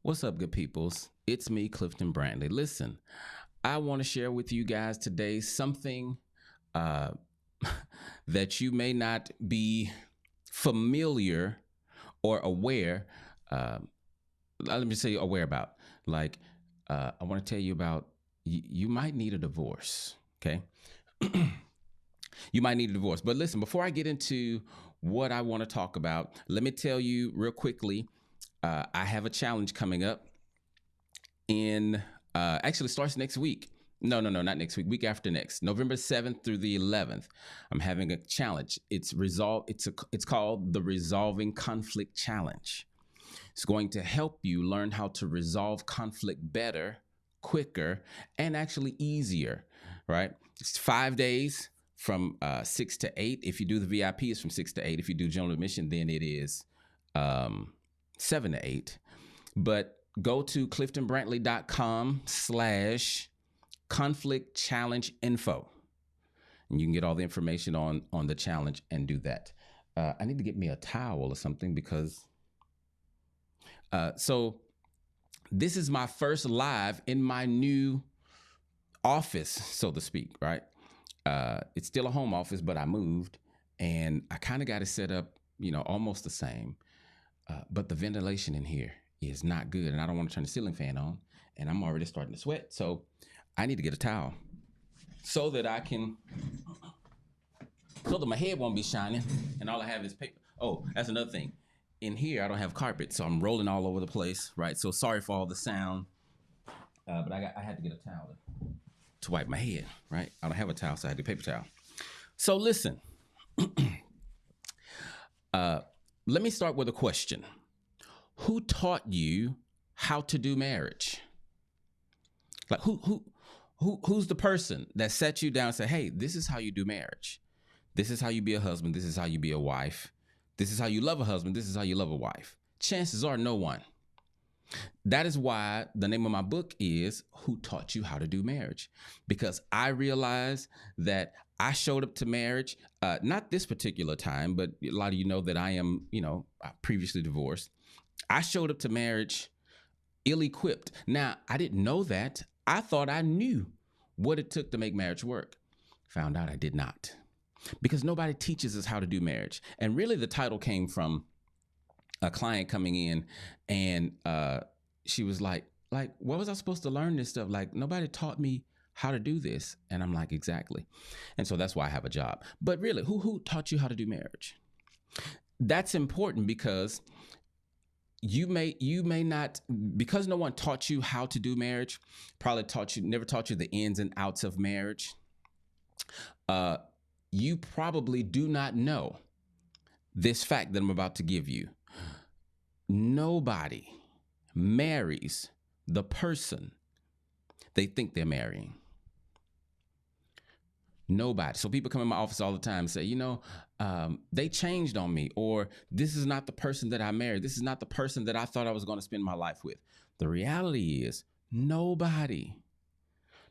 What's up, good peoples? It's me, Clifton Brantley. Listen, I want to share with you guys today something uh, that you may not be familiar or aware. Uh, Let me say aware about. Like, I want to tell you about you might need a divorce. Okay, you might need a divorce. But listen, before I get into what I want to talk about, let me tell you real quickly. I have a challenge coming up in actually starts next week. No, not next week. Week after next, November 7th through the 11th. I'm having a challenge. It's called the Resolving Conflict Challenge. It's going to help you learn how to resolve conflict better, quicker, and actually easier. Right? It's 5 days from 6 to 8. If you do the VIP, it's from 6 to 8. If you do general admission, then it is 7 to 8. But go to cliftonbrantley.com/conflict challenge info. And you can get all the information on the challenge and do that. I need to get me a towel or something because so this is my first live in my new office, so to speak, right? It's still a home office, but I moved and I kind of got it set up, almost the same. But the ventilation in here is not good, and I don't want to turn the ceiling fan on, and I'm already starting to sweat. So I need to get a towel so that my head won't be shining, and all I have is paper. Oh, that's another thing. In here, I don't have carpet, so I'm rolling all over the place, right? So sorry for all the sound, but I had to get a towel to wipe my head, right? I don't have a towel, so I had to get a paper towel. So listen, let me start with a question. Who taught you how to do marriage? Like who's the person that set you down and said, hey, this is how you do marriage. This is how you be a husband. This is how you be a wife. This is how you love a husband. This is how you love a wife. Chances are no one. That is why the name of my book is Who Taught You How to Do Marriage? Because I realized that I showed up to marriage, not this particular time, but a lot of you know that I am, previously divorced. I showed up to marriage ill-equipped. Now, I didn't know that. I thought I knew what it took to make marriage work. Found out I did not. Because nobody teaches us how to do marriage. And really the title came from a client coming in, and she was like, what was I supposed to learn this stuff? Like, nobody taught me how to do this. And I'm like, exactly. And so that's why I have a job. But really, who taught you how to do marriage? That's important because you may not, because no one taught you how to do marriage, never taught you the ins and outs of marriage. You probably do not know this fact that I'm about to give you. Nobody marries the person they think they're marrying. Nobody. So people come in my office all the time and say, they changed on me, or this is not the person that I married. This is not the person that I thought I was going to spend my life with. The reality is nobody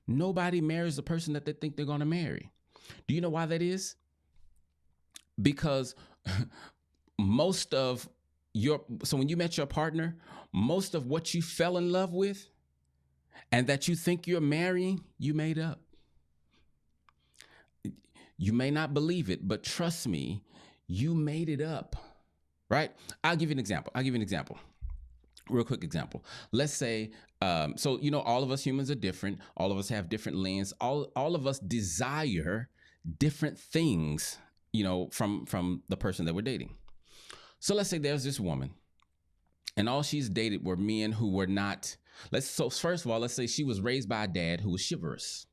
marries the person that they think they're going to marry. Do you know why that is? Because so when you met your partner, most of what you fell in love with and that you think you're marrying, you made up. You may not believe it, but trust me, you made it up, right? I'll give you an example. Real quick example. Let's say, all of us humans are different. All of us have different lenses. All of us desire different things, from the person that we're dating. So let's say there's this woman, and all she's dated were men who were not. So first of all, let's say she was raised by a dad who was chivalrous,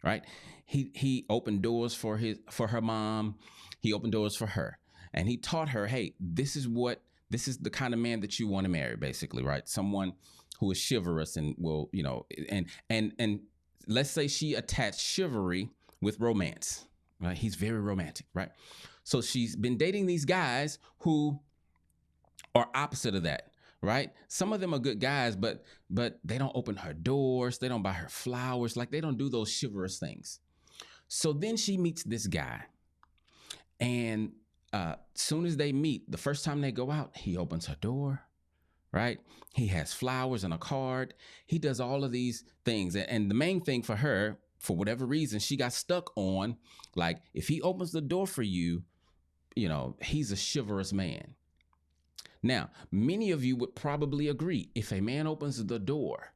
right? He opened doors for her mom. He opened doors for her, and he taught her, hey, this is the kind of man that you want to marry, basically, right? Someone who is chivalrous and will, and let's say she attached chivalry with romance, right? He's very romantic, right? So she's been dating these guys who are opposite of that, right? Some of them are good guys, but they don't open her doors. They don't buy her flowers. Like, they don't do those chivalrous things. So then she meets this guy, and soon as they meet, the first time they go out, he opens her door, right? He has flowers and a card. He does all of these things. And the main thing for her, for whatever reason, she got stuck on, like, if he opens the door for you, he's a chivalrous man. Now, many of you would probably agree, if a man opens the door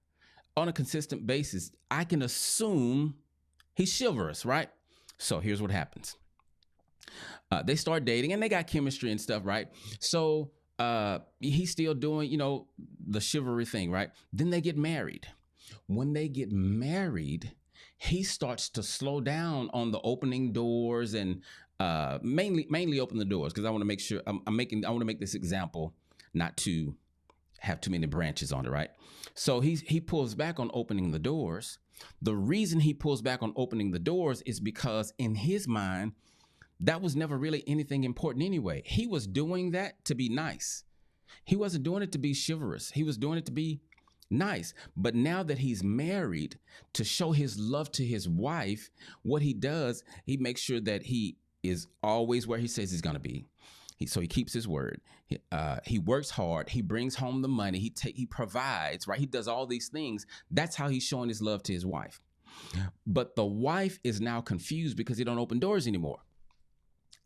on a consistent basis, I can assume he's chivalrous, right? So here's what happens. They start dating and they got chemistry and stuff, right? So he's still doing, the chivalry thing, right? Then they get married. When they get married, he starts to slow down on the opening doors and mainly open the doors, because I want to make sure I want to make this example not to have too many branches on it, right? So he pulls back on opening the doors. The reason he pulls back on opening the doors is because in his mind, that was never really anything important anyway. He was doing that to be nice. He wasn't doing it to be chivalrous. He was doing it to be nice. But now that he's married, to show his love to his wife, what he does, he makes sure that he is always where he says he's going to be. So he keeps his word. He works hard. He brings home the money. He provides, right? He does all these things. That's how he's showing his love to his wife. But the wife is now confused because he don't open doors anymore.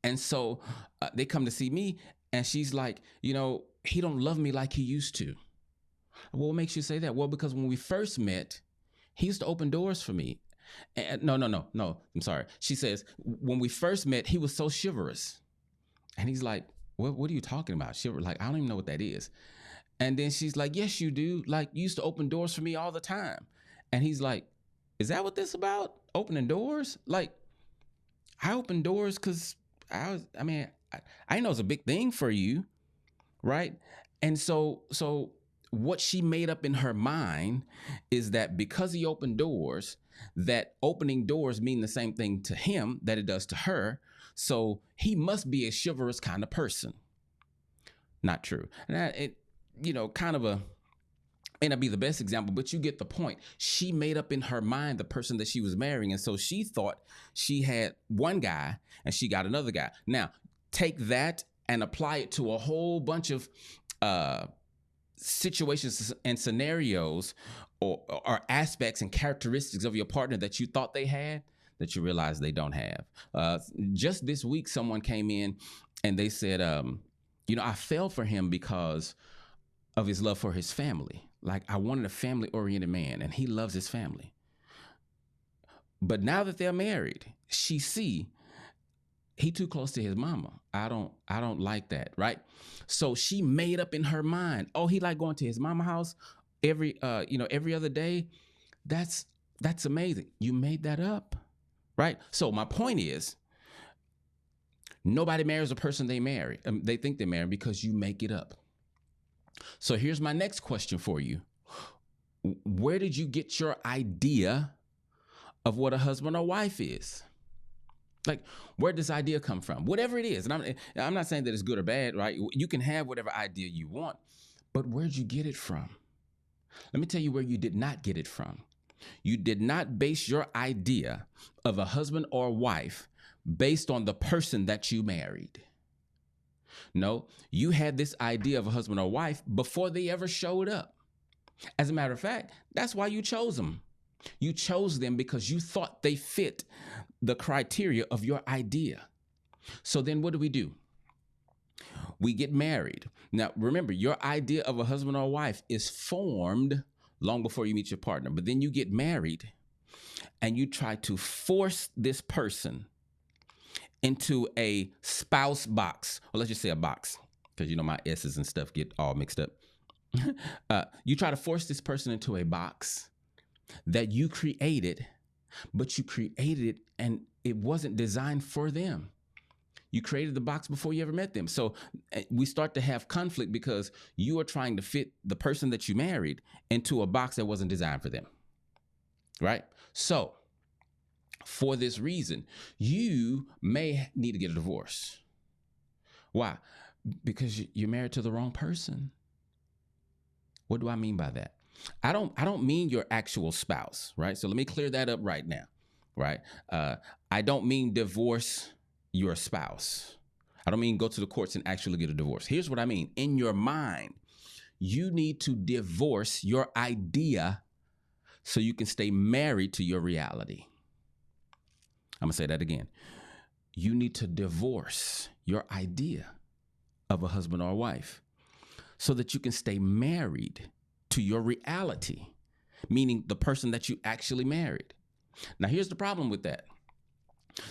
And so they come to see me, and she's like, he don't love me like he used to. Well, what makes you say that? Well, because when we first met, he used to open doors for me. And no, I'm sorry. She says, when we first met, he was so chivalrous. And he's like, what are you talking about? Chivalrous? Like, I don't even know what that is. And then she's like, yes, you do. Like, you used to open doors for me all the time. And he's like, is that what this about? Opening doors? Like, I open doors because I know it's a big thing for you, right? And so what she made up in her mind is that because he opened doors, that opening doors mean the same thing to him that it does to her. So he must be a chivalrous kind of person. Not true. And kind of may not be the best example, but you get the point. She made up in her mind the person that she was marrying. And so she thought she had one guy and she got another guy. Now, take that and apply it to a whole bunch of situations and scenarios or aspects and characteristics of your partner that you thought they had, that you realize they don't have. Just this week, someone came in and they said, I fell for him because of his love for his family. Like, I wanted a family-oriented man, and he loves his family. But now that they're married, she see he too close to his mama. I don't like that, right? So she made up in her mind, oh, he like going to his mama house every other day. That's amazing. You made that up, right? So my point is, nobody marries a person they marry. They think they marry because you make it up. So here's my next question for you. Where did you get your idea of what a husband or wife is? Like, where does this idea come from? Whatever it is. And I'm not saying that it's good or bad, right? You can have whatever idea you want, but where'd you get it from? Let me tell you where you did not get it from. You did not base your idea of a husband or wife based on the person that you married. No, you had this idea of a husband or wife before they ever showed up. As a matter of fact, that's why you chose them. You chose them because you thought they fit the criteria of your idea. So then what do? We get married. Now, remember, your idea of a husband or wife is formed long before you meet your partner. But then you get married and you try to force this person into a spouse box. Or let's just say a box, because my S's and stuff get all mixed up. You try to force this person into a box that you created, but you created it and it wasn't designed for them. You created the box before you ever met them. So we start to have conflict because you are trying to fit the person that you married into a box that wasn't designed for them, right? So for this reason, you may need to get a divorce. Why? Because you're married to the wrong person. What do I mean by that? I don't mean your actual spouse, right? So let me clear that up right now, right? I don't mean divorce your spouse. I don't mean go to the courts and actually get a divorce. Here's what I mean. In your mind, You need to divorce your idea so you can stay married to your reality. I'm going to say that again. You need to divorce your idea of a husband or a wife so that you can stay married to your reality, meaning the person that you actually married. Now, here's the problem with that.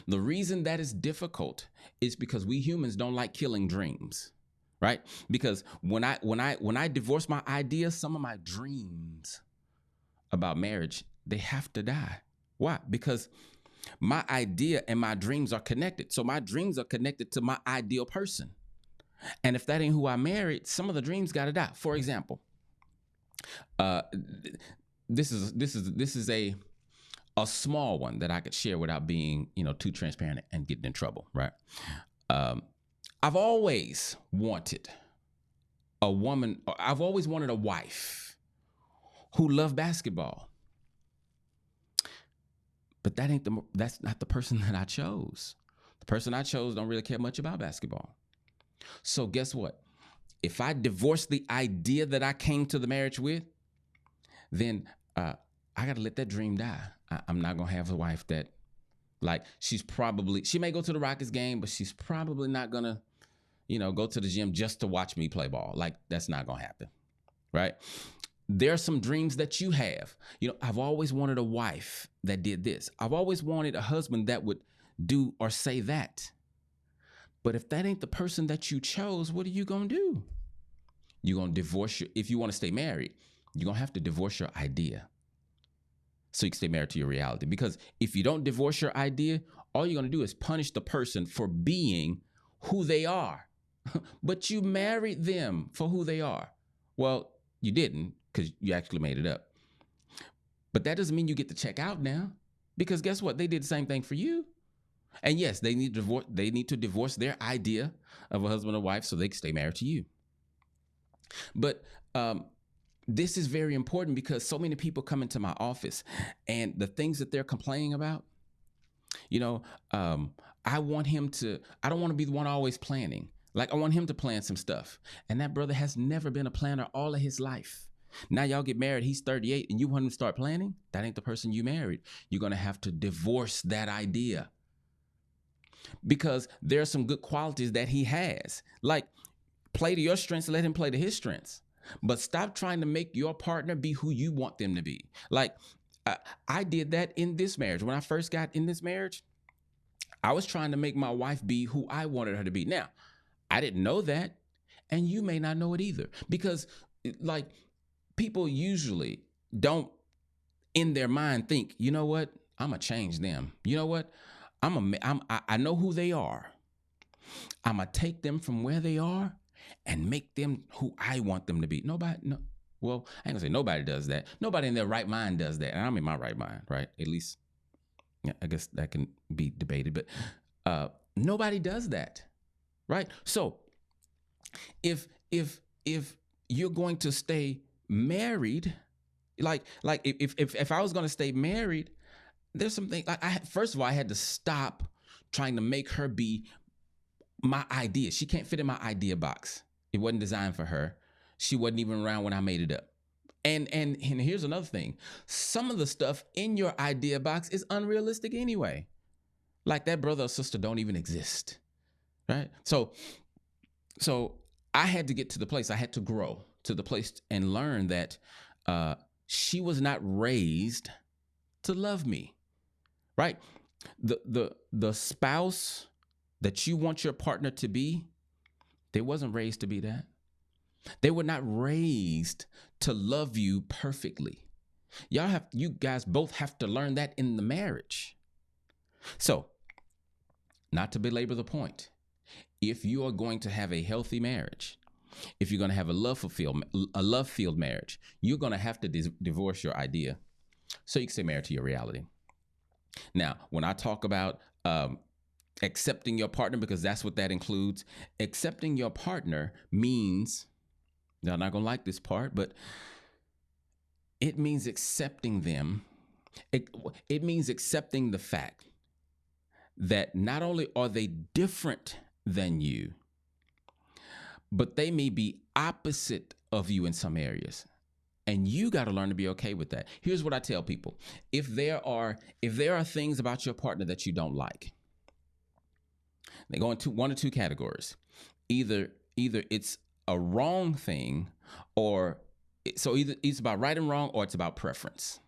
The reason that is difficult is because we humans don't like killing dreams, right? Because when I divorce my idea, some of my dreams about marriage, they have to die. Why? Because my idea and my dreams are connected. So my dreams are connected to my ideal person. And if that ain't who I married, some of the dreams got to die. For example, this is a small one that I could share without being, too transparent and getting in trouble, right? I've always wanted a woman. I've always wanted a wife who loved basketball, but that's not the person that I chose. The person I chose don't really care much about basketball. So guess what? If I divorce the idea that I came to the marriage with, then I got to let that dream die. I'm not going to have a wife that, like, she may go to the Rockets game, but she's probably not going to, go to the gym just to watch me play ball. Like, that's not going to happen, right? There are some dreams that you have. I've always wanted a wife that did this. I've always wanted a husband that would do or say that. But if that ain't the person that you chose, what are you going to do? You're going to divorce if you want to stay married, you're going to have to divorce your idea so you can stay married to your reality. Because if you don't divorce your idea, all you're going to do is punish the person for being who they are. But you married them for who they are. Well, you didn't, because you actually made it up. But that doesn't mean you get to check out now, because guess what? They did the same thing for you. And yes, they need to divorce their idea of a husband or wife so they can stay married to you. But this is very important because so many people come into my office and the things that they're complaining about, I don't want to be the one always planning. Like, I want him to plan some stuff. And that brother has never been a planner all of his life. Now y'all get married, he's 38, and you want him to start planning? That ain't the person you married. You're going to have to divorce that idea. Because there are some good qualities that he has. Like, play to your strengths, let him play to his strengths. But stop trying to make your partner be who you want them to be. Like, I did that in this marriage. When I first got in this marriage, I was trying to make my wife be who I wanted her to be. Now, I didn't know that, and you may not know it either. Because, like, people usually don't, in their mind, think, you know what? I'm going to change them. You know what? I know who they are. I'm going to take them from where they are and make them who I want them to be. Well, I ain't going to say nobody does that. Nobody in their right mind does that. And I'm in my right mind, right? At least, yeah, I guess that can be debated. But nobody does that, right? So if you're going to stay married, like if I was going to stay married, there's something like first of all, I had to stop trying to make her be my idea. She can't fit in my idea box. It wasn't designed for her. She wasn't even around when I made it up. And here's another thing. Some of the stuff in your idea box is unrealistic anyway. Like, that brother or sister don't even exist, right? So I had to get to the place. I had to grow to the place and learn that she was not raised to love me. Right? The spouse that you want your partner to be, they wasn't raised to be that. They were not raised to love you perfectly. You guys both have to learn that in the marriage. So, not to belabor the point, if you are going to have a healthy marriage, if you're going to have a love-filled marriage, you're going to have to divorce your idea so you can stay married to your reality. Now, when I talk about accepting your partner, because that's what that includes, accepting your partner means, y'all not going to like this part, but it means accepting them. It means accepting the fact that not only are they different than you, but they may be opposite of you in some areas. And you got to learn to be okay with that. Here's what I tell people. If there are things about your partner that you don't like, they go into one or two categories. Either it's a wrong thing, or either it's about right and wrong, or it's about preference.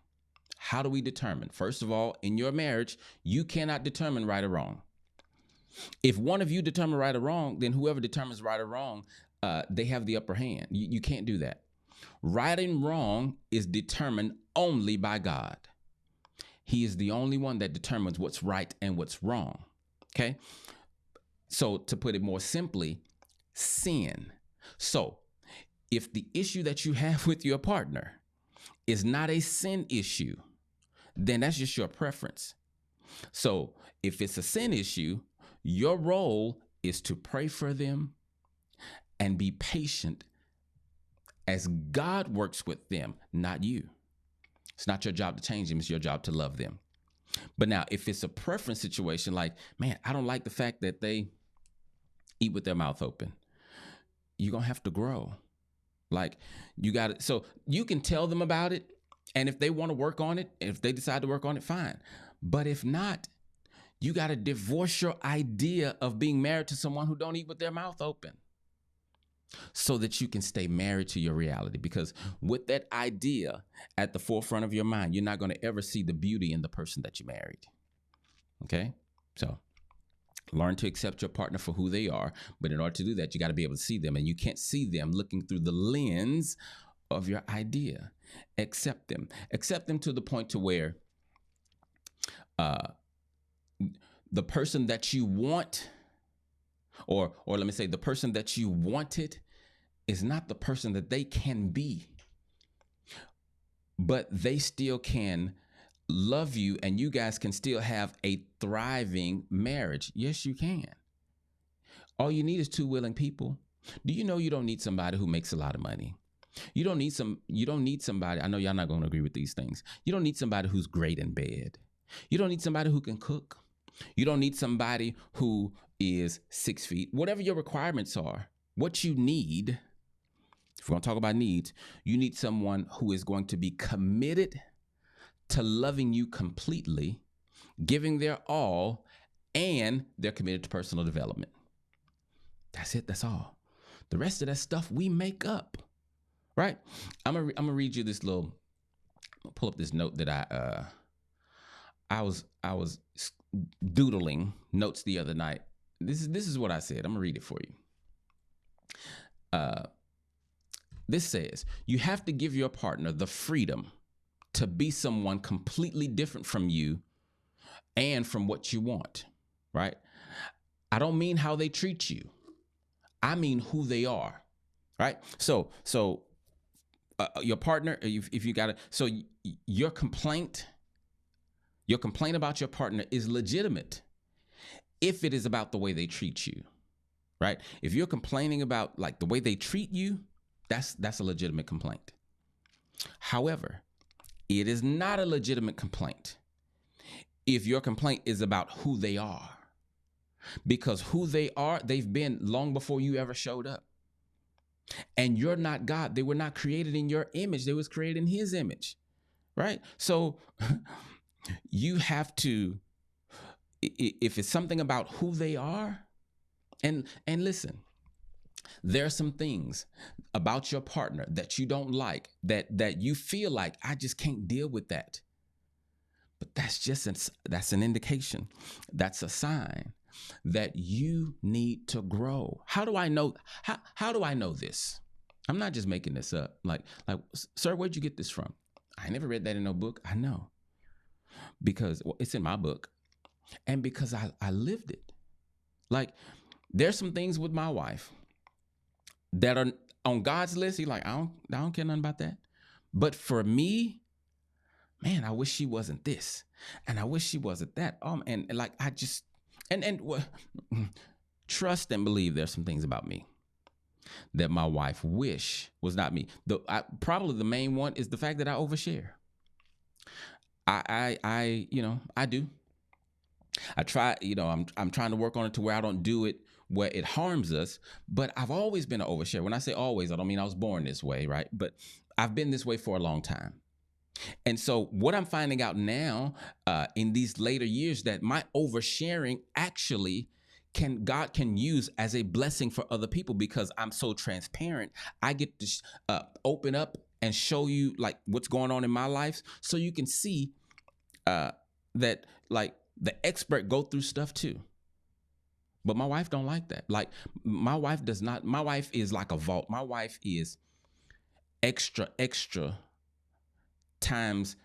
How do we determine? First of all, in your marriage, you cannot determine right or wrong. If one of you determine right or wrong, then whoever determines right or wrong, they have the upper hand. You can't do that. Right and wrong is determined only by God. He is the only one that determines what's right and what's wrong. Okay? So to put it more simply, sin. So if the issue that you have with your partner is not a sin issue, then that's just your preference. So if it's a sin issue, your role is to pray for them and be patient as God works with them, not you. It's not your job to change them. It's your job to love them. But now, if it's a preference situation, like, man, I don't like the fact that they eat with their mouth open, you're going to have to grow. Like, you got it. So you can tell them about it. And if they want to work on it, if they decide to work on it, fine. But if not, you got to divorce your idea of being married to someone who don't eat with their mouth open, so that you can stay married to your reality. Because with that idea at the forefront of your mind, you're not going to ever see the beauty in the person that you married. Okay? So learn to accept your partner for who they are. But in order to do that, you got to be able to see them. And you can't see them looking through the lens of your idea. Accept them. Accept them to the point to where the person that you want, or let me say, the person that you wanted is not the person that they can be, but they still can love you, and you guys can still have a thriving marriage. Yes, you can. All you need is two willing people. Do you know you don't need somebody who makes a lot of money? You don't need somebody, I know y'all not going to agree with these things. You don't need somebody who's great in bed. You don't need somebody who can cook. You don't need somebody who is 6 feet. Whatever your requirements are, what you need, if we're going to talk about needs, you need someone who is going to be committed to loving you completely, giving their all, and they're committed to personal development. That's it. That's all. The rest of that stuff we make up, right? I'm gonna read you this little. I'll pull up this note that I was doodling notes the other night. This is what I said. I'm gonna read it for you. This says, you have to give your partner the freedom to be someone completely different from you and from what you want, right? I don't mean how they treat you. I mean who they are, right? So your partner, if you got it, so your complaint about your partner is legitimate if it is about the way they treat you, right? If you're complaining about like the way they treat you, that's a legitimate complaint. However, it is not a legitimate complaint if your complaint is about who they are, because who they are, they've been long before you ever showed up. And you're not God. They were not created in your image. They was created in his image, right? So you have to, if it's something about who they are, and listen, there are some things about your partner that you don't like, that you feel like, I just can't deal with that. But that's an indication. That's a sign that you need to grow. How do I know? How do I know this? I'm not just making this up. Like, sir, where'd you get this from? I never read that in no book. I know, because it's in my book, and because I lived it. Like, there's some things with my wife that are on God's list. He's like, I don't care nothing about that. But for me, man, I wish she wasn't this, and I wish she wasn't that. And like, I just, and trust and believe there's some things about me that my wife wish was not me. Probably the main one is the fact that I overshare. I do. I try, I'm trying to work on it to where I don't do it where it harms us. But I've always been an overshare. When I say always, I don't mean I was born this way, right? But I've been this way for a long time. And so what I'm finding out now in these later years, that my oversharing actually God can use as a blessing for other people, because I'm so transparent. I get to open up and show you like what's going on in my life, so you can see that like the expert go through stuff too. But my wife don't like that. Like my wife does not. My wife is like a vault. My wife is extra times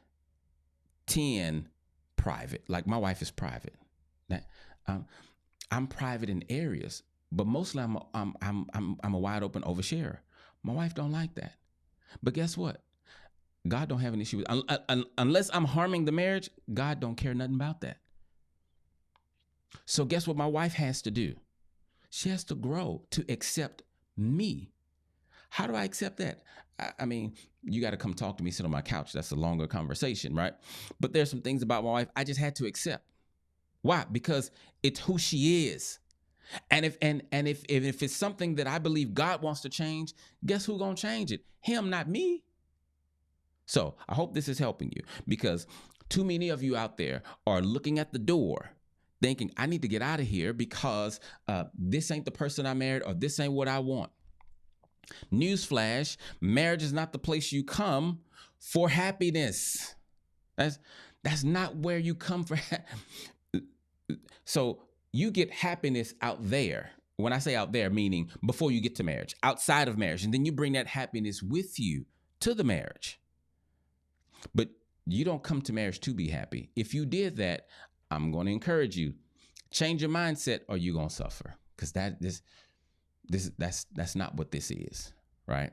10 private. Like my wife is private. That I'm private in areas, but mostly I'm a wide open oversharer. My wife don't like that. But guess what? God don't have an issue with unless I'm harming the marriage. God don't care nothing about that. So guess what my wife has to do? She has to grow to accept me. How do I accept that? I mean, you got to come talk to me, sit on my couch. That's a longer conversation, right? But there's some things about my wife I just had to accept. Why? Because it's who she is. And if it's something that I believe God wants to change, guess who's gonna change it? Him, not me. So I hope this is helping you, because too many of you out there are looking at the door thinking, I need to get out of here because this ain't the person I married, or this ain't what I want. Newsflash, marriage is not the place you come for happiness. That's not where you come for. So you get happiness out there. When I say out there, meaning before you get to marriage, outside of marriage, and then you bring that happiness with you to the marriage. But you don't come to marriage to be happy. If you did that, I'm going to encourage you, change your mindset, or you're going to suffer, because that's not what this is, right?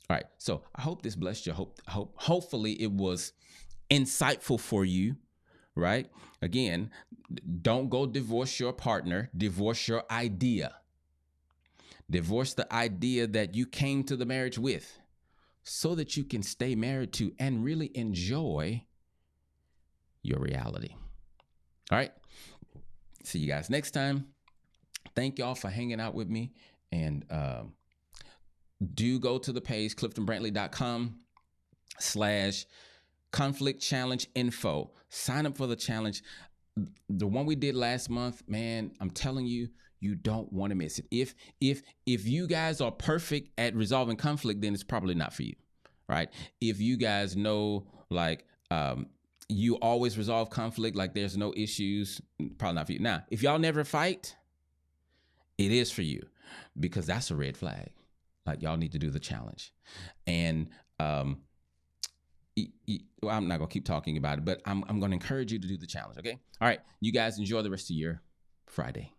All right. So I hope this blessed you. Hopefully it was insightful for you, right? Again, don't go divorce your partner, divorce your idea. Divorce the idea that you came to the marriage with, so that you can stay married to and really enjoy your reality. All right. See you guys next time. Thank y'all for hanging out with me. And do go to the page, cliftonbrantley.com/conflict challenge info. Sign up for the challenge. The one we did last month, man, I'm telling you, you don't want to miss it. If you guys are perfect at resolving conflict, then it's probably not for you, right? If you guys know, like, you always resolve conflict, like there's no issues, probably not for you. Now, if y'all never fight, it is for you, because that's a red flag. Like, y'all need to do the challenge. And well, I'm not gonna keep talking about it, but I'm gonna encourage you to do the challenge. Okay. All right. You guys enjoy the rest of your Friday.